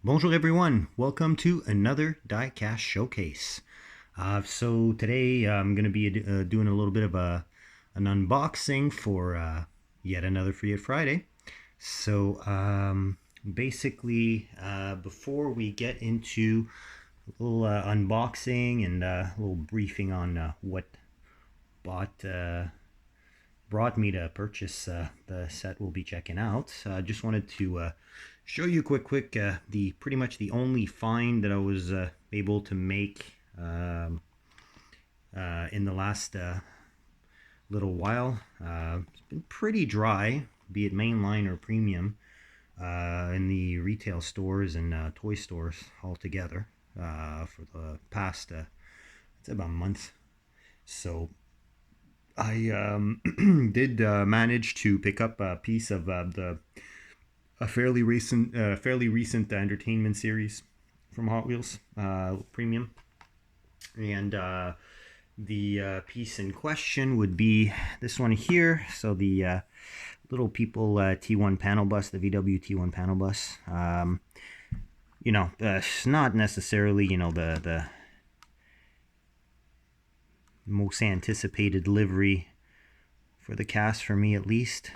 Bonjour everyone, welcome to another diecast showcase. So today I'm going to be doing a little bit of an unboxing for yet another Free It Friday. So basically, before we get into a little unboxing and a little briefing on what bought brought me to purchase the set we'll be checking out. Just wanted to show you quick the pretty much the only find that I was able to make in the last little while. It's been pretty dry, be it mainline or premium, in the retail stores and toy stores altogether for the past it's about a month. So I did manage to pick up a piece of a fairly recent entertainment series from Hot Wheels Premium, and the piece in question would be this one here. So the Little People T1 panel bus, the VW T1 panel bus. It's not necessarily the most anticipated livery for the cast, for me at least.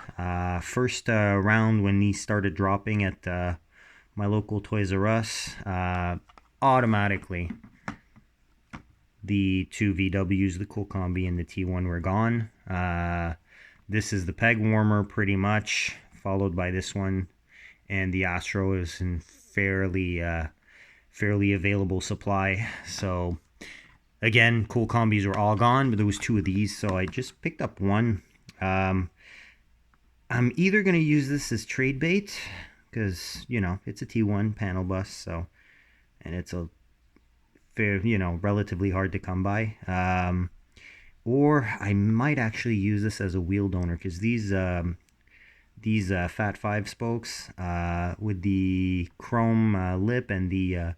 First round when these started dropping at my local Toys R Us, automatically the two VWs, the Cool Combi and the T1, were gone. This is the peg warmer pretty much, followed by this one, and the Astro is in fairly available supply. So again, Cool Combis were all gone, but there was two of these, so I just picked up one. I'm either going to use this as trade bait, because, it's a T1 panel bus, so, and it's a fair, relatively hard to come by. Or I might actually use this as a wheel donor, because these Fat 5 spokes with the chrome lip and the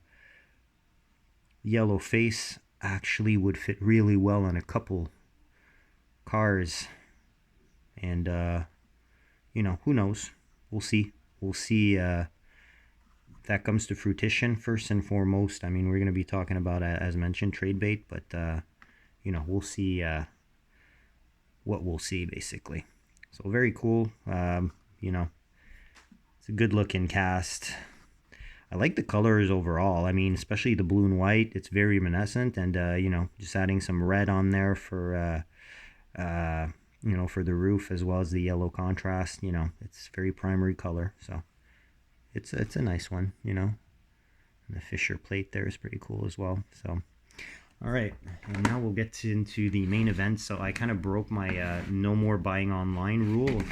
yellow face actually would fit really well on a couple cars. And who knows, we'll see if that comes to fruition. First and foremost, I mean, we're going to be talking about, as mentioned, trade bait, but we'll see what we'll see, basically. So very cool. It's a good looking cast. I like the colors overall. I mean, especially the blue and white. It's very reminiscent, and just adding some red on there for for the roof, as well as the yellow contrast. It's very primary color, so it's a nice one. And the Fisher plate there is pretty cool as well. So all right, and now we'll get into the main event. So I kind of broke my no more buying online rule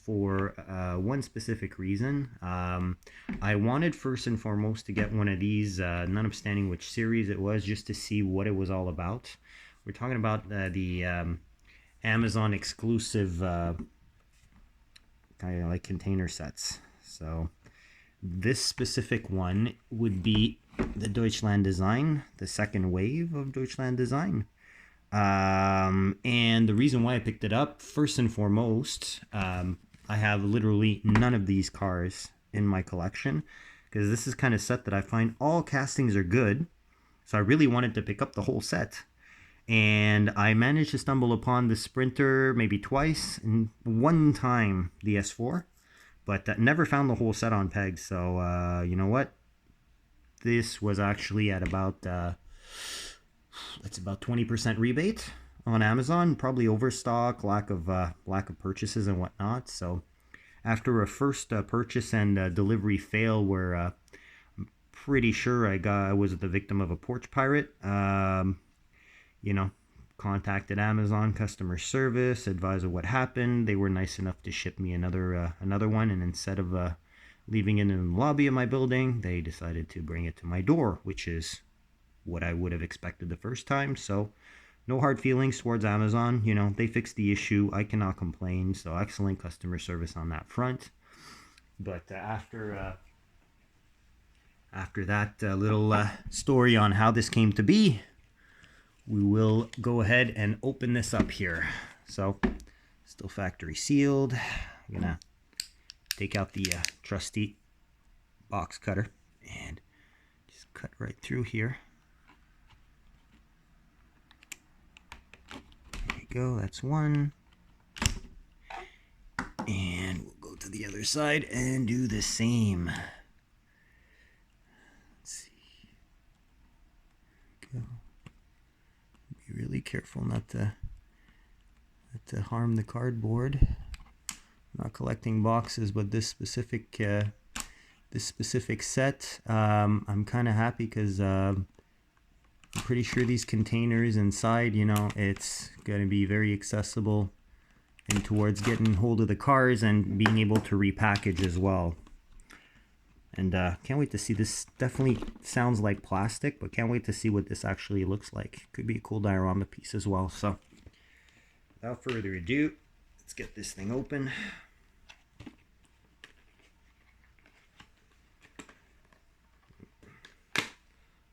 for one specific reason. I wanted first and foremost to get one of these, notwithstanding which series it was, just to see what it was all about. We're talking about the Amazon exclusive kind of like container sets. So this specific one would be the Deutschland Design, the second wave of Deutschland Design. And the reason why I picked it up, first and foremost, I have literally none of these cars in my collection, because this is kind of set that I find all castings are good. So I really wanted to pick up the whole set. And I managed to stumble upon the Sprinter maybe twice, and one time the S4, but never found the whole set on pegs. So you know what? This was actually at about it's about 20% rebate on Amazon, probably overstock, lack of purchases and whatnot. So after a first purchase and delivery fail, where I'm pretty sure I was the victim of a porch pirate. Contacted Amazon customer service, advised of what happened. They were nice enough to ship me another one, and instead of leaving it in the lobby of my building, they decided to bring it to my door, which is what I would have expected the first time. So no hard feelings towards Amazon. They fixed the issue. I cannot complain. So excellent customer service on that front. But after that little story on how this came to be, we will go ahead and open this up here. So still factory sealed. I'm gonna take out the trusty box cutter and just cut right through here. There you go, that's one. And we'll go to the other side and do the same. Let's see. Go. Be really careful not to harm the cardboard. I'm not collecting boxes, but this specific set, I'm kind of happy because I'm pretty sure these containers inside, you know, it's going to be very accessible and towards getting hold of the cars and being able to repackage as well. And can't wait to see. This definitely sounds like plastic, but can't wait to see what this actually looks like. Could be a cool diorama piece as well. So without further ado, let's get this thing open.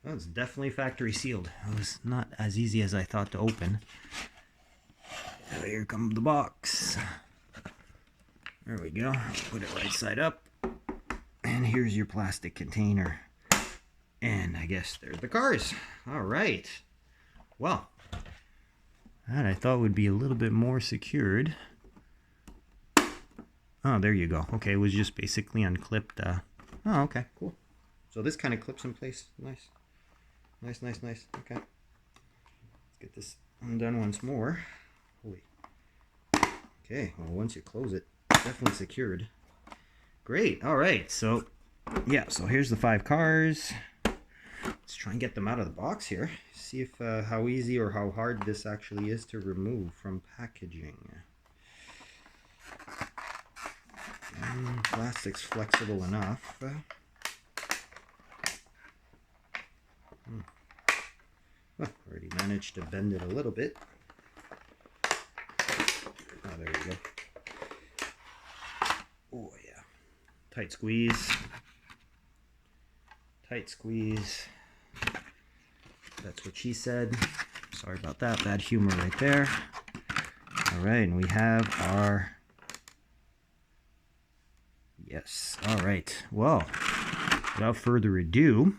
Oh, it's definitely factory sealed. It was not as easy as I thought to open. So here comes the box. There we go. Put it right side up. And here's your plastic container. And I guess there's the cars. All right. Well, that I thought would be a little bit more secured. Oh, there you go. Okay, it was just basically unclipped. Oh, okay, cool. So this kind of clips in place. Nice. Nice, nice, nice. Okay. Let's get this undone once more. Holy. Okay, well, once you close it, it's definitely secured. Great. All right. So, yeah. So here's the 5 cars. Let's try and get them out of the box here. See if how easy or how hard this actually is to remove from packaging. Plastic's flexible enough. Well, already managed to bend it a little bit. Oh, there you go. Oh, yeah. Tight squeeze. Tight squeeze. That's what she said. Sorry about that. Bad humor right there. All right, and we have our... Yes. All right. Well, without further ado,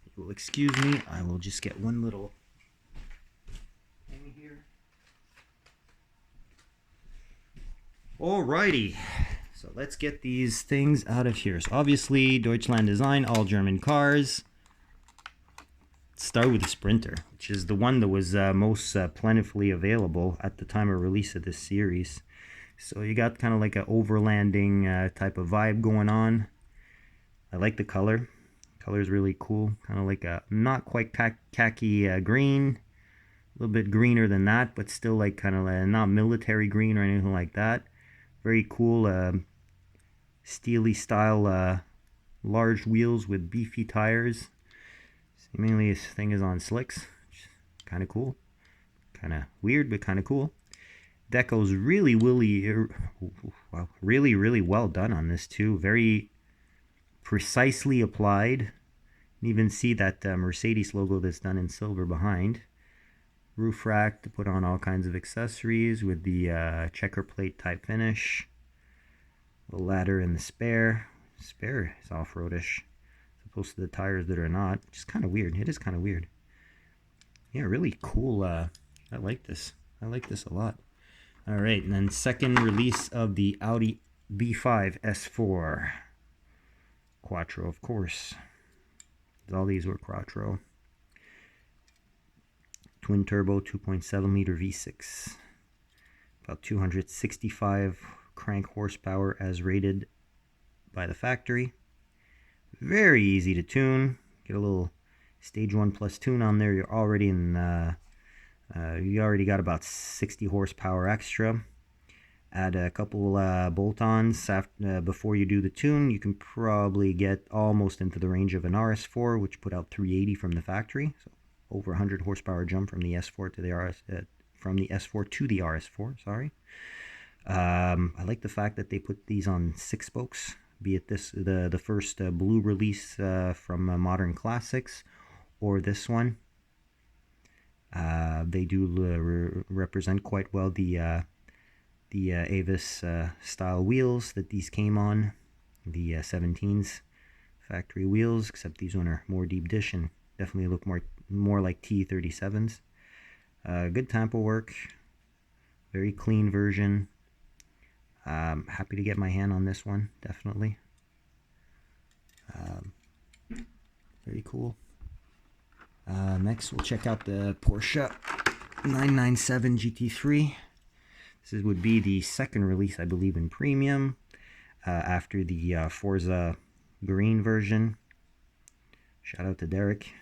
if you will excuse me, I will just get one little thing here. Alrighty. So let's get these things out of here. So obviously, Deutschland Design, all German cars. Let's start with the Sprinter, which is the one that was most plentifully available at the time of release of this series. So you got kind of like an overlanding type of vibe going on. I like the color. Color is really cool. Kind of like a not quite khaki green. A little bit greener than that, but still like kind of not military green or anything like that. Very cool steely style large wheels with beefy tires. Seemingly this thing is on slicks. Kind of cool. Kind of weird, but kind of cool. Deco's really well done on this too. Very precisely applied. You can even see that Mercedes logo that's done in silver behind. Roof rack to put on all kinds of accessories with the checker plate type finish. The ladder in the spare. Spare is off-roadish, as opposed to the tires that are not. Which is kind of weird. It is kind of weird. Yeah, really cool. I like this. I like this a lot. All right, and then second release of the Audi B5 S4. Quattro, of course. All these were Quattro. Twin turbo 2.7 liter V6. About 265 crank horsepower as rated by the factory. Very easy to tune. Get a little stage 1 plus tune on there. You're already in... you already got about 60 horsepower extra. Add a couple bolt-ons before you do the tune. You can probably get almost into the range of an RS4, which put out 380 from the factory. So over 100 horsepower jump from the S4 to the from the S4 to the RS4. Sorry. I like the fact that they put these on 6 spokes. Be it this the first blue release from Modern Classics, or this one. They do represent quite well the Avis style wheels that these came on, the 17s. factory wheels, except these one are more deep dish and definitely look more like T37s. Good tampo work, very clean version. Happy to get my hand on this one, definitely. Very cool. Next, we'll check out the Porsche 997 GT3. This would be the second release, I believe, in premium after the Forza green version. Shout out to Derek.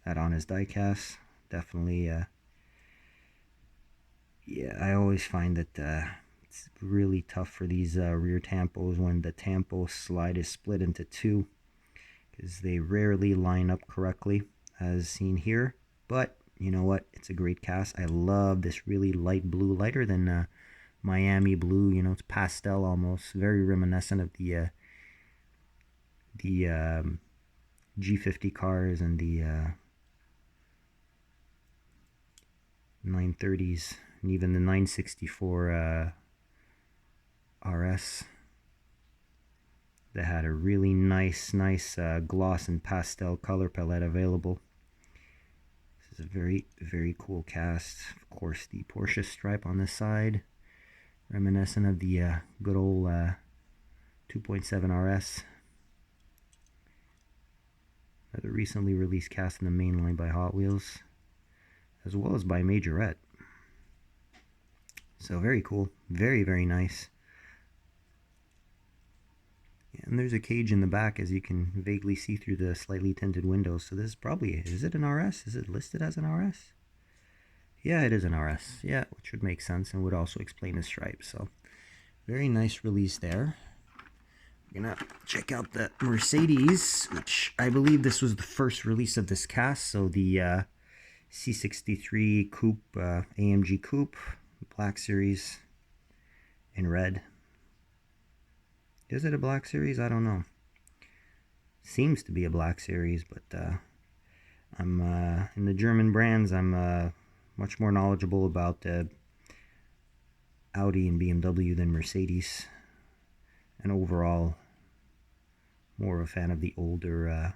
That on his diecast. Definitely, yeah, I always find that it's really tough for these rear tampos when the tampo slide is split into two, because they rarely line up correctly as seen here. But you know what? It's a great cast. I love this really light blue, lighter than Miami blue. You know, it's pastel almost, very reminiscent of the G50 cars and the 930s, and even the 964 RS. That had a really nice gloss and pastel color palette available. This is a very cool cast. Of course, the Porsche stripe on the side, reminiscent of the good old 2.7 RS. Another recently released cast in the main line by Hot Wheels, as well as by Majorette. So very cool, very nice. And there's a cage in the back, as you can vaguely see through the slightly tinted windows. So this is probably, is it an RS? Is it listed as an RS? Yeah, it is an RS. Yeah, which would make sense and would also explain the stripe. So very nice release there. We're gonna check out the Mercedes, which I believe this was the first release of this cast. So the C63 Coupe, AMG Coupe, Black Series in red. Is it a Black Series? I don't know. Seems to be a Black Series, but I'm in the German brands. I'm much more knowledgeable about Audi and BMW than Mercedes, and overall more of a fan of the older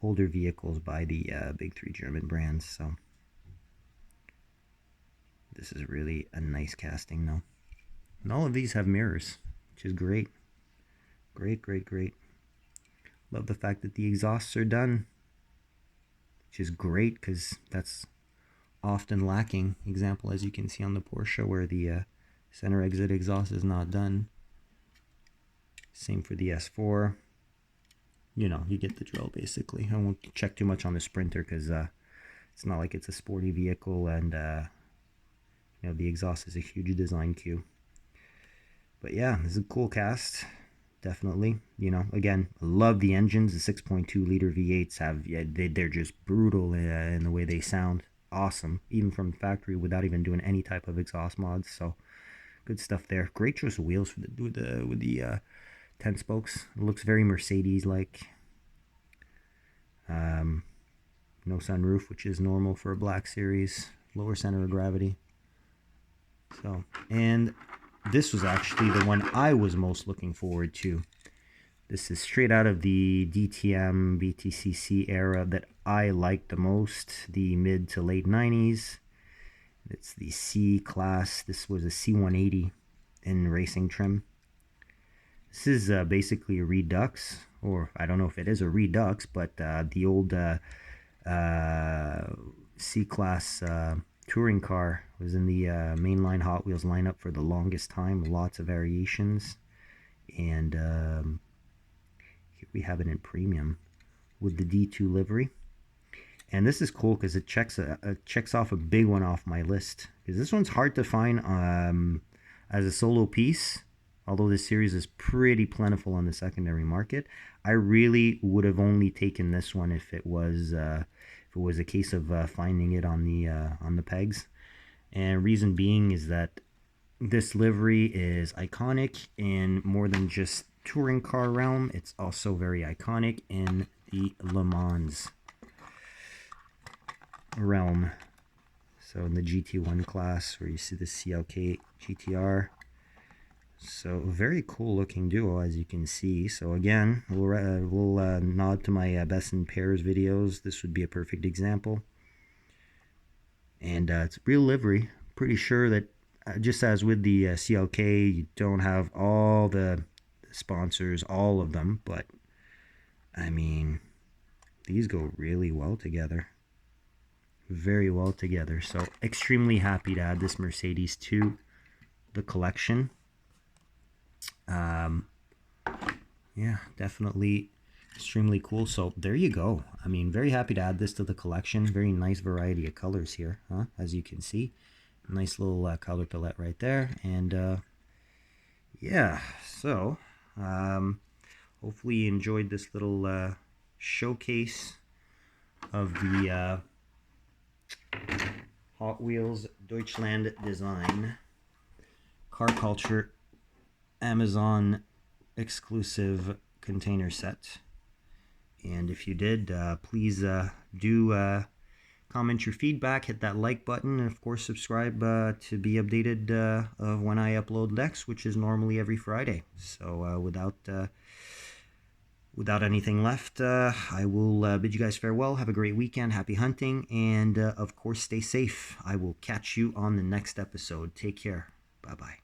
vehicles by the big three German brands. So this is really a nice casting, though. And all of these have mirrors, which is great. Great. Love the fact that the exhausts are done, which is great, because that's often lacking. Example, as you can see on the Porsche, where the center exit exhaust is not done. Same for the S4. You know, you get the drill, basically. I won't check too much on the Sprinter, because it's not like it's a sporty vehicle, and you know, the exhaust is a huge design cue. But yeah, this is a cool cast, definitely. You know, again, love the engines. The 6.2 liter V8s have, yeah, they're just brutal in the way they sound. Awesome, even from the factory, without even doing any type of exhaust mods. So good stuff there. Great choice of wheels for with the 10 spokes. It looks very Mercedes like. No sunroof, which is normal for a Black Series. Lower center of gravity. So, and this was actually the one I was most looking forward to. This is straight out of the DTM BTCC era that I liked the most, the mid to late 90s. It's the C class. This was a C180 in racing trim. This is basically a Redux, or I don't know if it is a Redux, but the old C class touring car was in the mainline Hot Wheels lineup for the longest time. Lots of variations, and here we have it in premium with the D2 livery. And this is cool because it checks off a big one off my list, because this one's hard to find as a solo piece. Although this series is pretty plentiful on the secondary market, I really would have only taken this one if it was a case of finding it on the pegs. And reason being is that this livery is iconic in more than just touring car realm. It's also very iconic in the Le Mans realm. So in the GT1 class, where you see the CLK GTR, So very cool looking duo, as you can see. So again, we'll nod to my best in pairs videos. This would be a perfect example. And it's real livery. Pretty sure that just as with the CLK, you don't have all the sponsors, all of them, but I mean, these go really well together. Very well together. So extremely happy to add this Mercedes to the collection. Yeah, definitely extremely cool. So there you go. I mean, very happy to add this to the collection. Very nice variety of colors here, huh? As you can see, nice little color palette right there. And yeah, so hopefully you enjoyed this little showcase of the Hot Wheels Deutschland Design car culture Amazon exclusive container set. And if you did, please do comment your feedback, hit that like button, and of course subscribe to be updated of when I upload next, which is normally every Friday. So without anything left, I will bid you guys farewell. Have a great weekend, happy hunting, and of course stay safe. I will catch you on the next episode. Take care. Bye-bye.